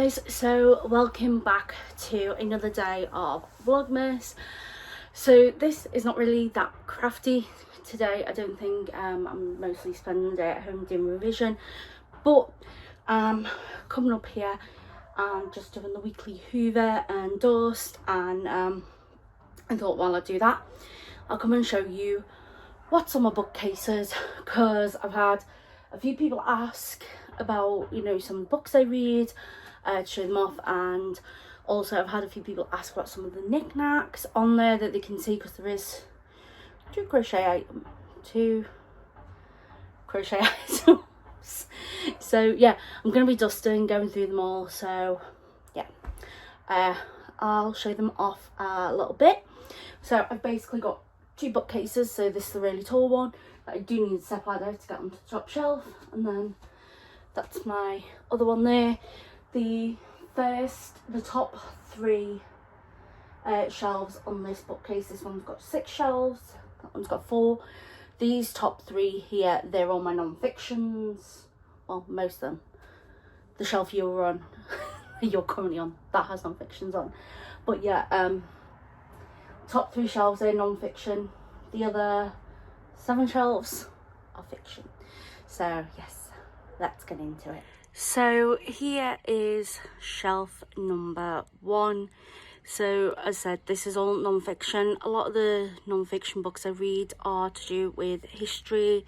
guys, so welcome back to another day of Vlogmas. So this is not really that crafty today. I don't think I'm mostly spending the day at home doing revision, but coming up here and just doing the weekly hoover and dust, and I thought while I do that I'll come and show you what's on my bookcases, because I've had a few people ask about, you know, some books I read, to show them off, and also I've had a few people ask about some of the knickknacks on there that they can see, because there is two crochet items. So yeah, I'm going to be dusting, going through them all, so yeah, I'll show them off a little bit. So I've basically got two bookcases. So this is the really tall one that I do need a step ladder to get onto the top shelf, and then that's my other one there. The top three shelves on this bookcase, this one's got 6 shelves, that one's got 4. These top 3 here, they're all my non-fictions. Well, most of them. The shelf you're on, you're currently on, that has non-fictions on. But yeah, top 3 shelves are non-fiction. The other 7 shelves are fiction. So yes, let's get into it. So here is shelf number 1. So as I said, this is all non-fiction. A lot of the non-fiction books I read are to do with history,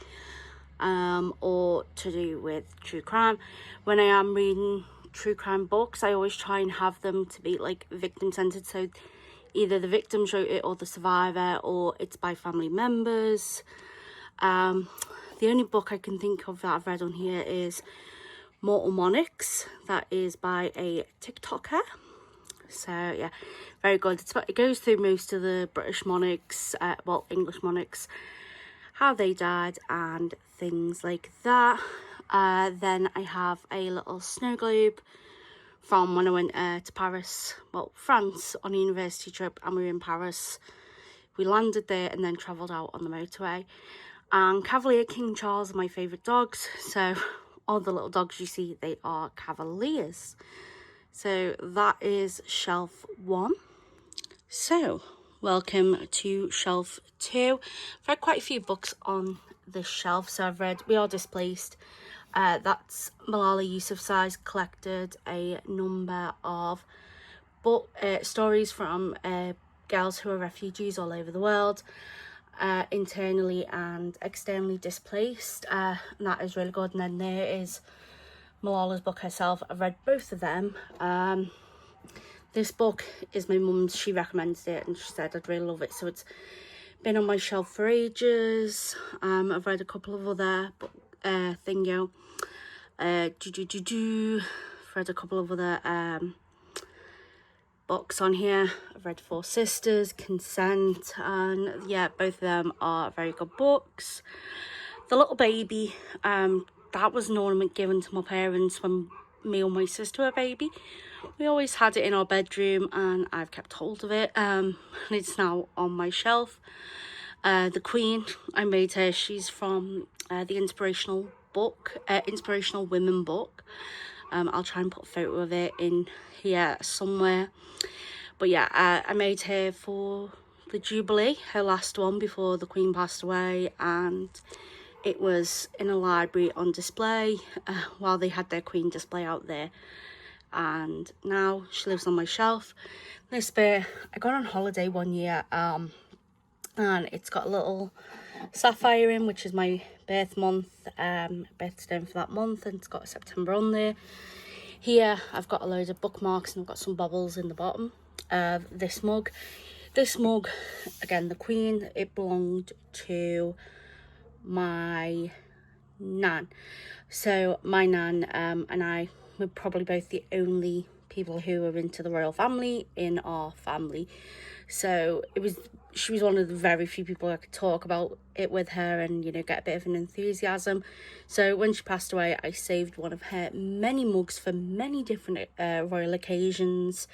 or to do with true crime. When I am reading true crime books, I always try and have them to be like victim-centered, so either the victims wrote it or the survivor, or it's by family members. The only book I can think of that I've read on here is Mortal Monarchs. That is by a TikToker. So yeah, very good. It goes through most of the British monarchs, well, English monarchs, how they died and things like that. Then I have a little snow globe from when I went to Paris, well, France, on a university trip, and we were in Paris. We landed there and then travelled out on the motorway. And Cavalier King Charles are my favourite dogs, so all the little dogs you see, they are Cavaliers. So that is shelf 1. So welcome to shelf 2. I've read quite a few books on this shelf. So I've read We Are Displaced. That's Malala Yousafzai's collected a number of stories from girls who are refugees all over the world, internally and externally displaced. And that is really good. And then there is Malala's book herself. I've read both of them. This book is my mum's. She recommended it and she said I'd really love it, so it's been on my shelf for ages. I've read a couple of other I've read a couple of other books on here. I've read Four Sisters, Consent, and yeah, both of them are very good books. The Little Baby, that was an ornament given to my parents when me and my sister were a baby. We always had it in our bedroom and I've kept hold of it, and it's now on my shelf. The Queen, I made her. She's from the Inspirational Women book. I'll try and put a photo of it in here somewhere. But yeah, I made her for the Jubilee, her last one before the Queen passed away, and it was in a library on display while they had their Queen display out there, and now she lives on my shelf. This bear I got on holiday one year, and it's got a little sapphire in, which is my birth month, birthstone for that month, and it's got September on there. Here I've got a load of bookmarks and I've got some baubles in the bottom of this mug. This mug, again, the Queen, it belonged to my nan. So my nan and I were probably both the only people who were into the royal family in our family. So she was one of the very few people I could talk about it with her and, you know, get a bit of an enthusiasm. So when she passed away, I saved one of her many mugs for many different royal occasions.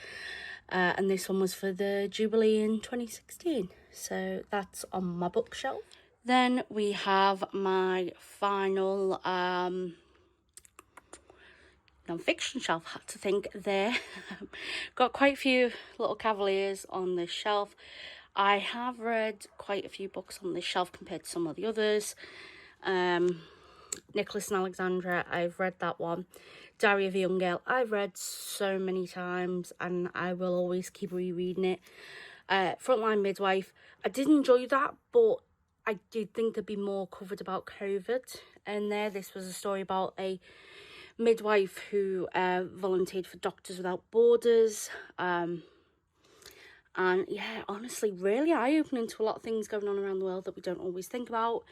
And this one was for the Jubilee in 2016. So that's on my bookshelf. Then we have my final non-fiction shelf. Had to think there. Got quite a few little Cavaliers on this shelf. I have read quite a few books on this shelf compared to some of the others. Nicholas and Alexandra, I've read that one. Diary of a Young Girl, I've read so many times and I will always keep rereading it. Frontline Midwife, I did enjoy that, but I did think there'd be more covered about COVID. And this was a story about a midwife who volunteered for Doctors Without Borders. And yeah, honestly, really eye-opening to a lot of things going on around the world that we don't always think about.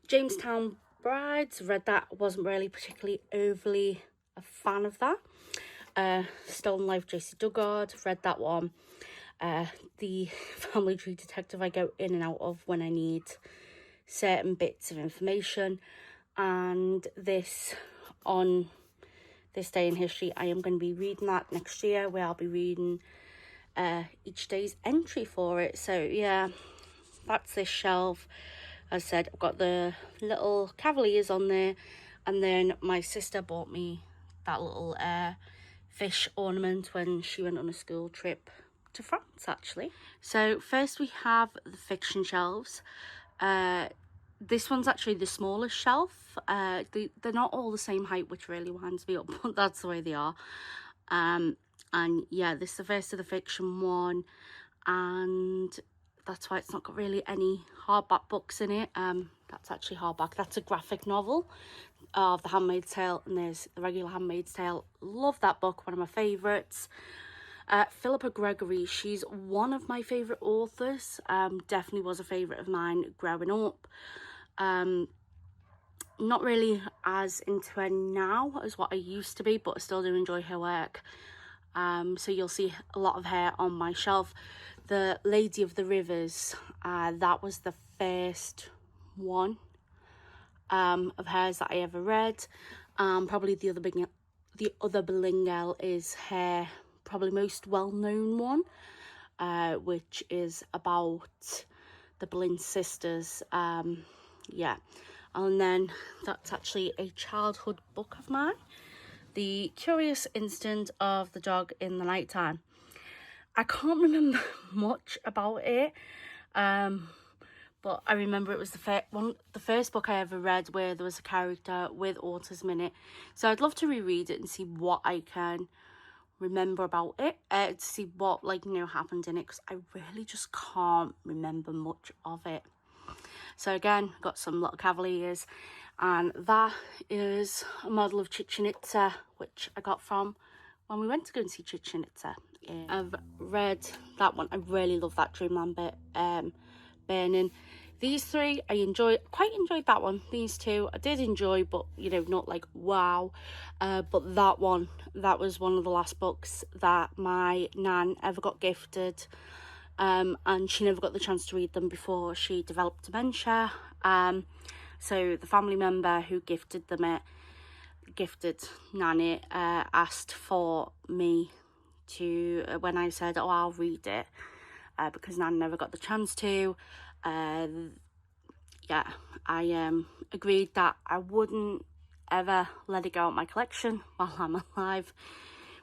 Jamestown Brides, read that, wasn't really particularly overly a fan of that. Stolen Life, JC Dugard, read that one. The Family Tree Detective I go in and out of when I need certain bits of information. And this, on this day in history, I am going to be reading that next year, where I'll be reading each day's entry for it. So yeah, that's this shelf. As I said, I've got the little Cavaliers on there, and then my sister bought me that little fish ornament when she went on a school trip to France, actually. So first we have the fiction shelves. This one's actually the smallest shelf. They're not all the same height, which really winds me up, but that's the way they are. And yeah, this is the first of the fiction one, and that's why it's not got really any hardback books in it. That's actually hardback. That's a graphic novel of The Handmaid's Tale, and there's the regular Handmaid's Tale. Love that book, one of my favourites. Philippa Gregory, she's one of my favourite authors. Definitely was a favourite of mine growing up. Not really as into her now as what I used to be, but I still do enjoy her work. So you'll see a lot of her on my shelf. The Lady of the Rivers, that was the first one of hers that I ever read. Probably the other Belingal is her probably most well-known one, which is about the Boleyn sisters. Yeah, and then that's actually a childhood book of mine, The Curious Instant of the Dog in the Nighttime. I can't remember much about it, but I remember it was the first book I ever read where there was a character with autism in it. So I'd love to reread it and see what I can remember about it, to see what happened in it, because I really just can't remember much of it. So again, got some little Cavaliers, and that is a model of Chichen Itza, which I got from when we went to go and see Chichen Itza. Yeah. I've read that one. I really love that Dreamland bit, burning. These three, quite enjoyed that one. These two, I did enjoy, but, not like wow. But that one, that was one of the last books that my nan ever got gifted. And she never got the chance to read them before she developed dementia. So the family member who gifted Nanny, asked for me to, when I said, oh, I'll read it, because Nan never got the chance to. Yeah, I agreed that I wouldn't ever let it go out my collection while I'm alive.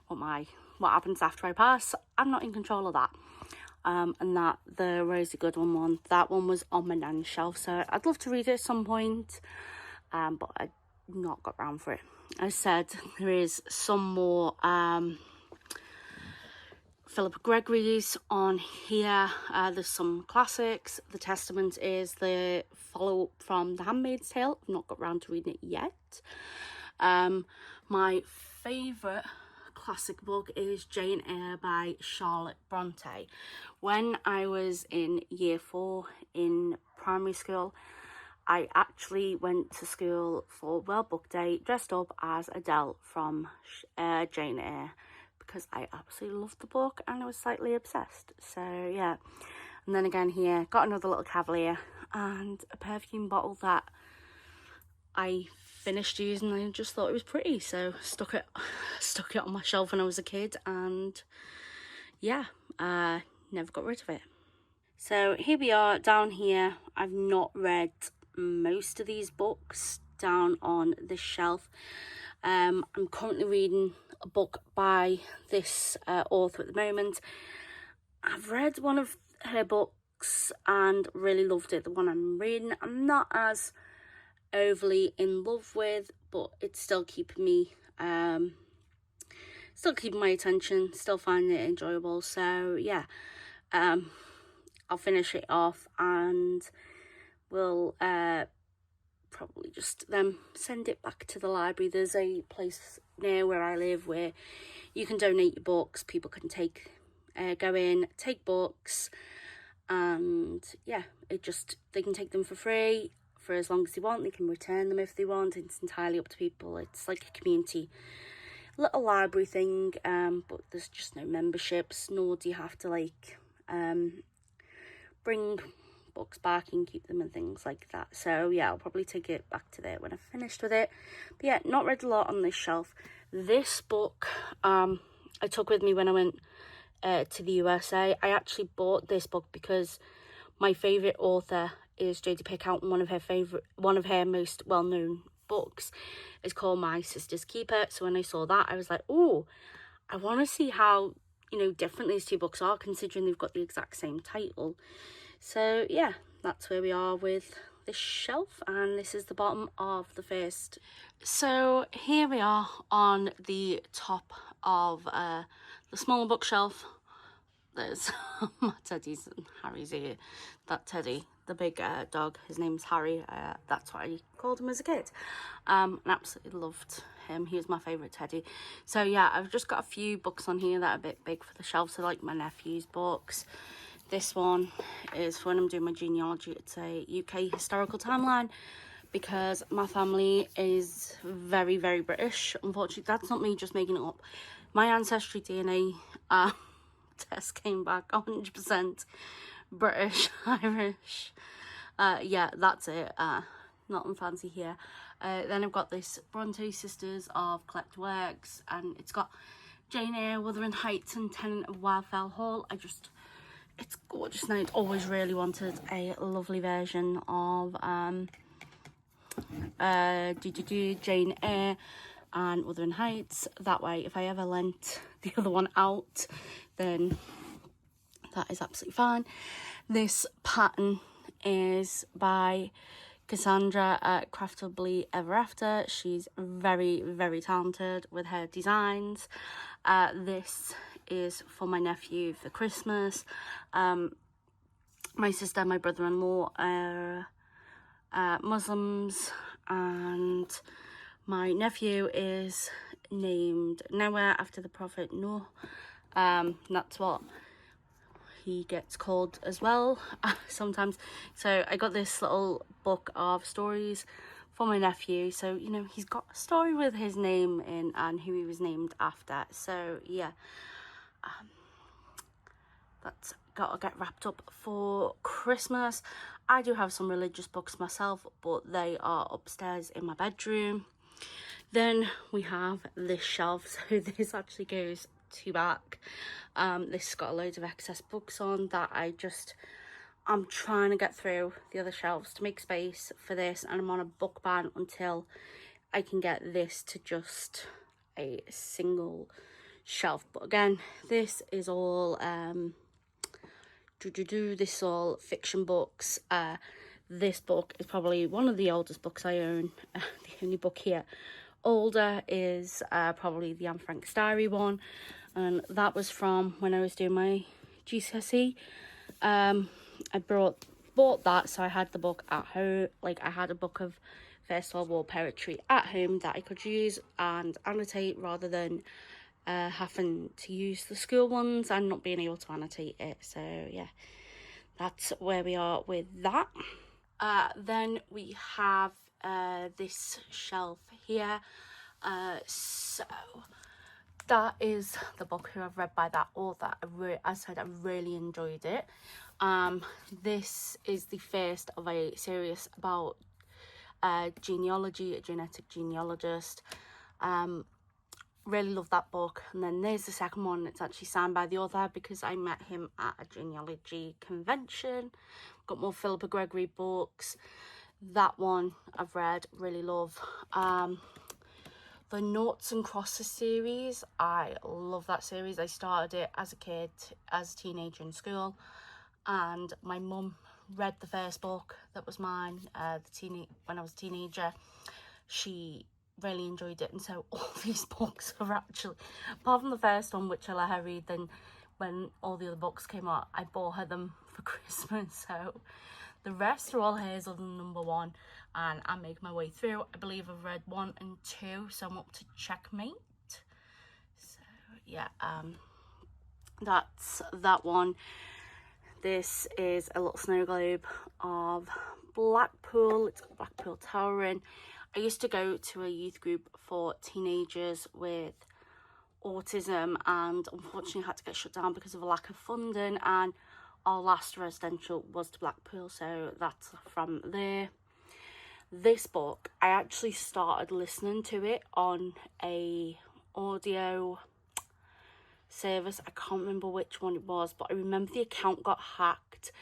What happens after I pass, I'm not in control of that. And that the Rosie Goodwin one, that one was on my nan's shelf, so I'd love to read it at some point, but I've not got round for it. As I said, there is some more Philippa Gregory's on here. There's some classics. The Testament is the follow-up from The Handmaid's Tale. I've not got round to reading it yet. My favourite classic book is Jane Eyre by Charlotte Bronte. When I was in year 4 in primary school, I actually went to school for World Book Day dressed up as Adele from Jane Eyre, because I absolutely loved the book and I was slightly obsessed. So yeah, and then again here, got another little Cavalier and a perfume bottle that I finished using and I just thought it was pretty, so stuck it on my shelf when I was a kid, and yeah, never got rid of it. So here we are down here. I've not read most of these books down on this shelf. I'm currently reading a book by this author at the moment. I've read one of her books and really loved it. The one I'm reading, I'm not as overly in love with, but it's still keeping me, still keeping my attention, still finding it enjoyable. So yeah, I'll finish it off and we'll probably just then send it back to the library. There's a place near where I live where you can donate your books. People can go in, take books, and yeah, they can take them for free for as long as they want. They can return them if they want. It's entirely up to people. It's like a community little library thing, but there's just no memberships, nor do you have to like bring books back and keep them and things like that. So yeah, I'll probably take it back to there when I've finished with it. But yeah, not read a lot on this shelf. This book I took with me when I went to the USA. I actually bought this book because my favourite author is Jodi Picoult, and one of her most well-known books is called My Sister's Keeper. So when I saw that, I was like, oh, I want to see how, you know, different these two books are, considering they've got the exact same title. So yeah, that's where we are with this shelf, and this is the bottom of the first. So here we are on the top of the smaller bookshelf. There's my teddies and Harry's here. That teddy, the big dog, his name's Harry. That's what I called him as a kid. And absolutely loved him. He was my favourite teddy. So yeah, I've just got a few books on here that are a bit big for the shelf. So like my nephew's books. This one is for when I'm doing my genealogy. It's a UK historical timeline because my family is very, very British. Unfortunately, that's not me just making it up. My ancestry DNA test came back 100% British, Irish. Yeah, that's it. Nothing fancy here. Then I've got this Bronte Sisters of Collect Works, and it's got Jane Eyre, Wuthering Heights, and Tenant of Wildfell Hall. It's gorgeous, and I'd always really wanted a lovely version of Jane Eyre and Wuthering Heights. That way, if I ever lent the other one out, then that is absolutely fine. This pattern is by Cassandra at Craftably Ever After. She's very, very talented with her designs. This is for my nephew for Christmas. My sister and my brother-in-law are Muslims, and my nephew is named Noah after the Prophet Noah. That's what he gets called as well sometimes. So I got this little book of stories for my nephew, so you know, he's got a story with his name in and who he was named after. So yeah, that's gotta get wrapped up for Christmas. I do have some religious books myself, but they are upstairs in my bedroom. Then we have this shelf. So this actually goes to back. This has got loads of excess books on that I'm trying to get through the other shelves to make space for this, and I'm on a book ban until I can get this to just a single shelf. But again, this is all this is all fiction books. This book is probably one of the oldest books I own. The only book here older is probably the Anne Frank's Diary one, and that was from when I was doing my GCSE. I bought that, so I had the book at home. Like, I had a book of First World War poetry at home that I could use and annotate, rather than having to use the school ones and not being able to annotate it. So yeah, that's where we are with that. Then we have this shelf here. So that is the book who I've read by that author. As I said, I really enjoyed it. This is the first of a series about genealogy, a genetic genealogist. Really love that book. And then there's the second one. It's actually signed by the author because I met him at a genealogy convention. Got more Philippa Gregory books. That one I've read, really love. the Noughts and Crosses series. I love that series. I started it as a kid, as a teenager in school, and my mum read the first book that was mine when I was a teenager. She really enjoyed it, and so all these books are actually, apart from the first one which I let her read, then when all the other books came out I bought her them for Christmas, so the rest are all hers other than number 1, and I'm making my way through. I believe I've read 1 and 2, so I'm up to Checkmate. So yeah, that's that one. This is a little snow globe of Blackpool. It's got Blackpool Tower in. I used to go to a youth group for teenagers with autism, and unfortunately had to get shut down because of a lack of funding, and our last residential was to Blackpool, so that's from there. This book, I actually started listening to it on a audio service. I can't remember which one it was, but I remember the account got hacked,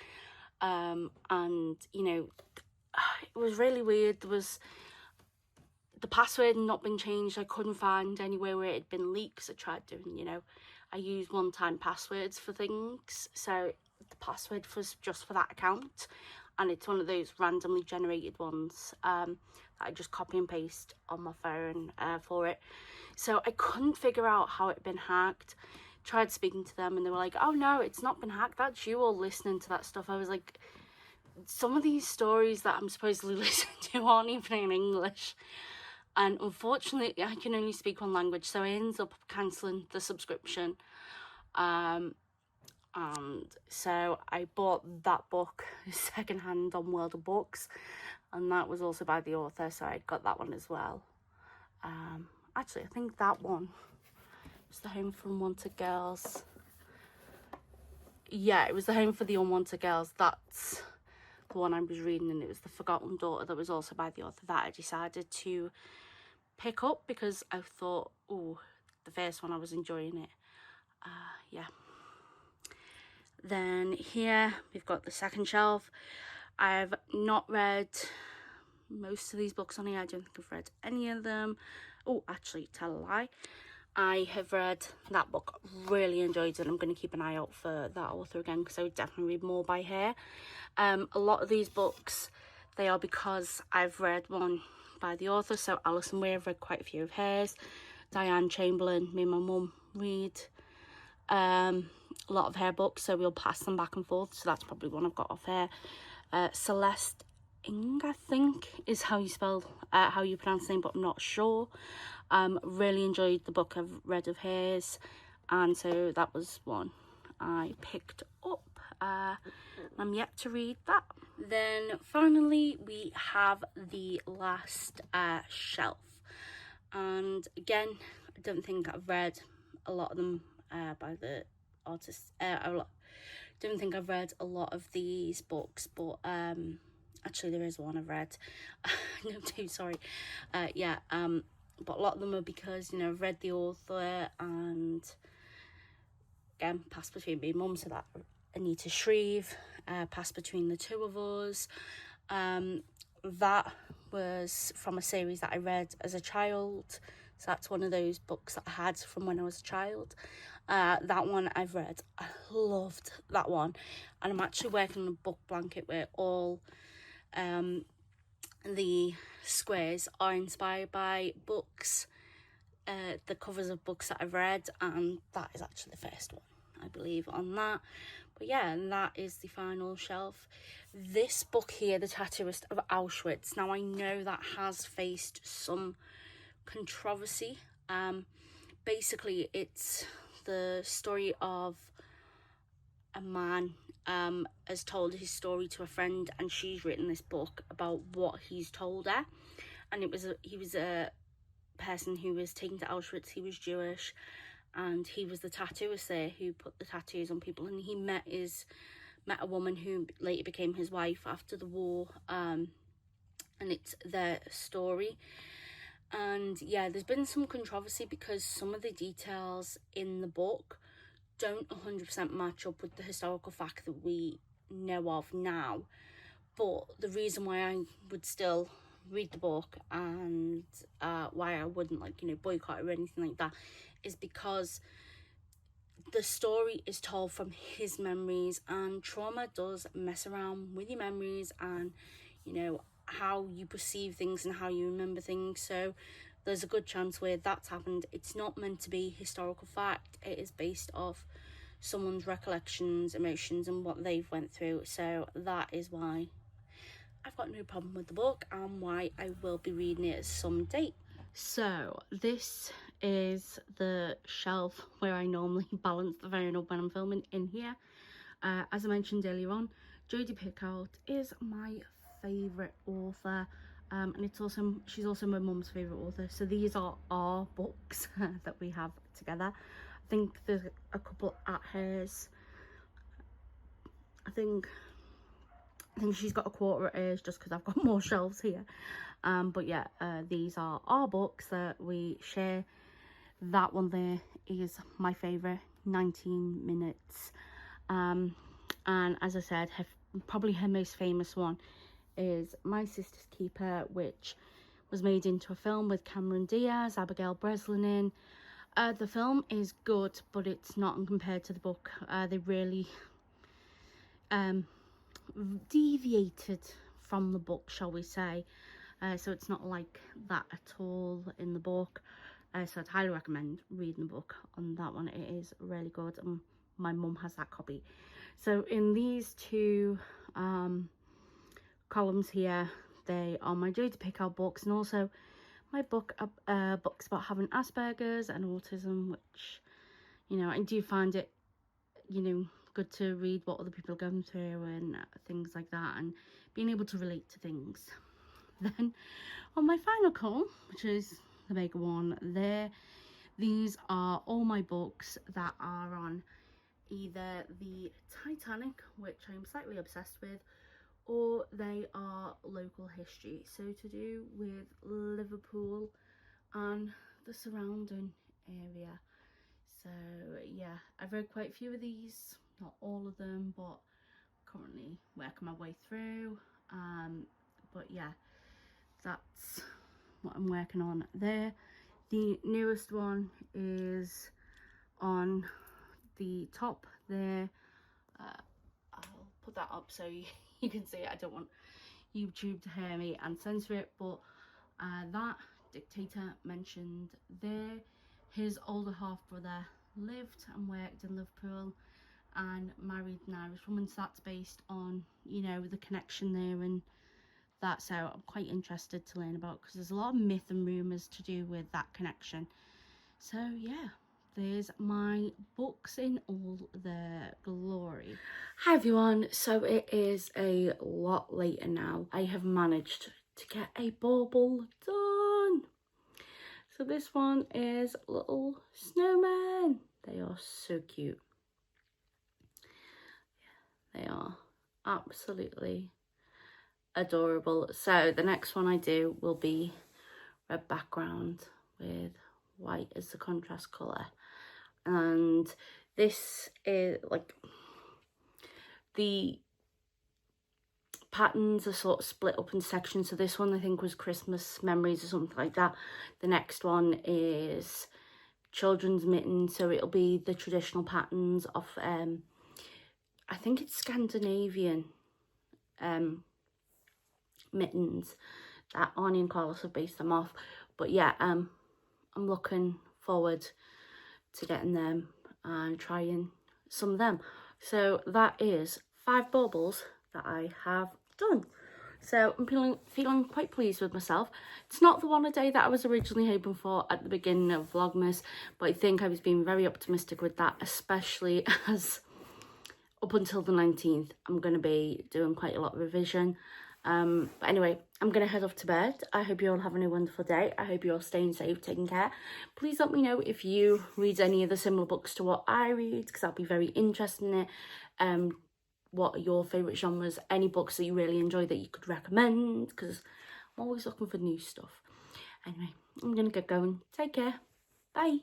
and you know, it was really weird. There was, the password had not been changed. I couldn't find anywhere where it had been leaked, because I tried doing, you know, I use one-time passwords for things, so the password was just for that account, and it's one of those randomly generated ones that I just copy and paste on my phone for it. So I couldn't figure out how it had been hacked. Tried speaking to them and they were like, oh no, it's not been hacked, that's you all listening to that stuff. I was like, some of these stories that I'm supposedly listening to aren't even in English, and unfortunately I can only speak one language, so I ended up cancelling the subscription. And so I bought that book secondhand on World of Books, and that was also by the author, so I got that one as well. Actually, I think that one was The Home for Unwanted Girls. Yeah, it was The Home for the Unwanted Girls. That's the one I was reading, and it was The Forgotten Daughter that was also by the author that I decided to pick up because I thought, oh, the first one I was enjoying it. Yeah. Then here we've got the second shelf. I've not read most of these books on here. I don't think I've read any of them. Oh, actually, tell a lie. I have read that book, really enjoyed it. I'm going to keep an eye out for that author again, because I would definitely read more by her. A lot of these books, they are because I've read one by the author. So Alison Weir, I've read quite a few of hers. Diane Chamberlain, me and my mum read a lot of her books, so we'll pass them back and forth, so that's probably one I've got off her. Celeste Ng, I think is how you pronounce the name, but I'm not sure. Really enjoyed the book I've read of hers, and so that was one I picked up. I'm yet to read that. Then finally we have the last shelf, and again, I don't think I've read a lot of them by the artist. Don't think I've read a lot of these books, but actually there is one I've read. No, two, sorry. But a lot of them are because, you know, I've read the author, and again, passed between me and mum, so that Anita Shreve passed between the two of us. That was from a series that I read as a child, so that's one of those books that I had from when I was a child. That one I've read. I loved that one, and I'm actually working on a book blanket where all the squares are inspired by books, the covers of books that I've read, and that is actually the first one, I believe, on that. But yeah, and that is the final shelf. This book here, The Tattooist of Auschwitz, now I know that has faced some controversy. Basically it's the story of a man has told his story to a friend, and she's written this book about what he's told her. And he was a person who was taken to Auschwitz. He was Jewish, and he was the tattooist there who put the tattoos on people, and he met a woman who later became his wife after the war, and it's their story. And yeah, there's been some controversy because some of the details in the book don't 100% match up with the historical fact that we know of now. But the reason why I would still read the book, and why I wouldn't, like, you know, boycott it or anything like that, is because the story is told from his memories, and trauma does mess around with your memories and, you know, how you perceive things and how you remember things. So there's a good chance where that's happened. It's not meant to be historical fact. It is based off someone's recollections, emotions, and what they've went through. So that is why I've got no problem with the book, and why I will be reading it at some date. So this is the shelf where I normally balance the phone up when I'm filming in here. As I mentioned earlier on, Jodi Picoult is my favourite author, and she's also my mum's favourite author. So these are our books that we have together. I think there's a couple at hers. I think she's got a quarter at hers just because I've got more shelves here. But yeah, these are our books that we share. That one there is my favourite, 19 minutes. And as I said, probably her most famous one is My Sister's Keeper, which was made into a film with Cameron Diaz, Abigail Breslin in. The film is good, but it's not compared to the book. They really deviated from the book, shall we say. So it's not like that at all in the book. So I'd highly recommend reading the book on that one. It is really good, and my mum has that copy. So in these two columns here, they are my Jodi Picoult books, and also my books about having Asperger's and autism, which, you know, I do find it, you know, good to read what other people are going through and things like that, and being able to relate to things. Then on my final column, which is the bigger one there, these are all my books that are on either the Titanic, which I'm slightly obsessed with, or they are local history, so to do with Liverpool and the surrounding area. So yeah, I've read quite a few of these, not all of them, but currently working my way through. But yeah, that's what I'm working on there. The newest one is on the top there. I'll put that up so you can see it. I don't want YouTube to hear me and censor it, but that dictator mentioned there, his older half brother lived and worked in Liverpool and married an Irish woman, so that's based on, you know, the connection there and that. So I'm quite interested to learn about, because there's a lot of myth and rumours to do with that connection. So yeah, there's my books in all their glory. Hi everyone, so it is a lot later now. I have managed to get a bauble done. So this one is little snowmen. They are so cute. They are absolutely adorable. So the next one I do will be red background with white as the contrast colour, and this is like, the patterns are sort of split up in sections. So this one I think was Christmas memories or something like that. The next one is children's mittens, so it'll be the traditional patterns of I think it's Scandinavian mittens that Arne and Carlos have based them off. But yeah, I'm looking forward to getting them and trying some of them. So that is 5 baubles that I have done. So I'm feeling quite pleased with myself. It's not the one a day that I was originally hoping for at the beginning of Vlogmas, but I think I was being very optimistic with that, especially as up until the 19th I'm going to be doing quite a lot of revision. But anyway, I'm going to head off to bed. I hope you're all having a wonderful day. I hope you're all staying safe, taking care. Please let me know if you read any of the similar books to what I read, because I'll be very interested in it. What are your favourite genres? Any books that you really enjoy that you could recommend? Because I'm always looking for new stuff. Anyway, I'm going to get going. Take care. Bye.